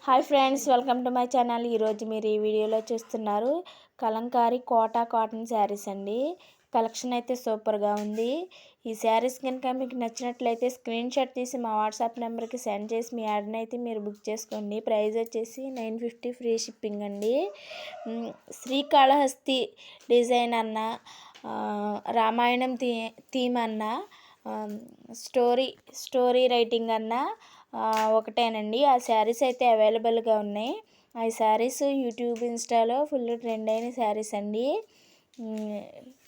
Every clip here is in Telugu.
Hi friends, welcome to my channel. ఈరోజు మీరు ఈ వీడియోలో చూస్తున్నారు కలంకారీ కోటా కాటన్ శారీస్ అండి. కలెక్షన్ అయితే సూపర్గా ఉంది. ఈ శారీస్ కనుక మీకు నచ్చినట్లయితే స్క్రీన్ షాట్ తీసి మా వాట్సాప్ నెంబర్కి సెండ్ చేసి మీ ఆర్డర్ని అయితే మీరు బుక్ చేసుకోండి. ప్రైస్ వచ్చేసి 950 ఫ్రీ షిప్పింగ్ అండి. శ్రీకాళహస్తి డిజైన్ అన్న, రామాయణం థీమ్ అన్న, స్టోరీ రైటింగ్ అన్న ఒకటేనండి. ఆ శారీస్ అయితే అవైలబుల్గా ఉన్నాయి. ఆ శారీస్ యూట్యూబ్ ఇన్స్టాలో ఫుల్ ట్రెండ్ అయిన శారీస్ అండి.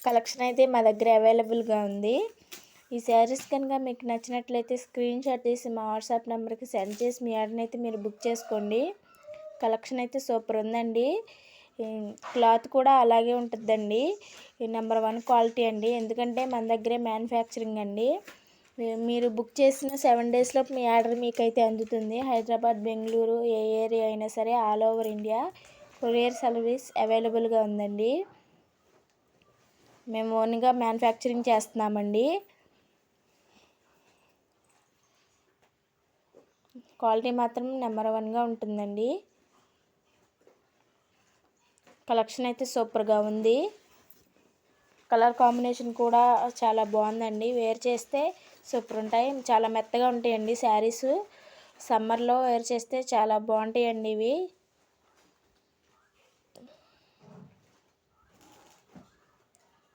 కలెక్షన్ అయితే మా దగ్గర అవైలబుల్గా ఉంది. ఈ శారీస్ కనుక మీకు నచ్చినట్లయితే స్క్రీన్ షాట్ తీసి మా వాట్సాప్ నెంబర్కి సెండ్ చేసి మీ ఆర్డర్ని అయితే మీరు బుక్ చేసుకోండి. కలెక్షన్ అయితే సూపర్ ఉందండి. క్లాత్ కూడా అలాగే ఉంటుందండి. నెంబర్ 1 క్వాలిటీ అండి. ఎందుకంటే మన దగ్గరే మ్యానుఫ్యాక్చరింగ్ అండి. మీరు బుక్ చేసిన 7 డేస్లోపు మీ ఆర్డర్ మీకైతే అందుతుంది. హైదరాబాద్, బెంగళూరు ఏ ఏరియా అయినా సరే all over India courier service అవైలబుల్గా ఉందండి. మేము ఓన్గా మ్యానుఫ్యాక్చరింగ్ చేస్తున్నామండి. క్వాలిటీ మాత్రం నెంబర్ 1గా ఉంటుందండి. కలెక్షన్ అయితే సూపర్గా ఉంది. కలర్ కాంబినేషన్ కూడా చాలా బాగుందండి. వేర్ చేస్తే సూపర్ ఉంటాయి. చాలా మెత్తగా ఉంటాయండి శారీస్. సమ్మర్లో వేర్ చేస్తే చాలా బాగుంటాయండి ఇవి.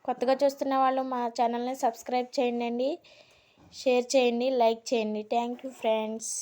కొత్తగా చూస్తున్న వాళ్ళు మా ఛానల్ని సబ్స్క్రైబ్ చేయండి, షేర్ చేయండి, లైక్ చేయండి. Thank you friends.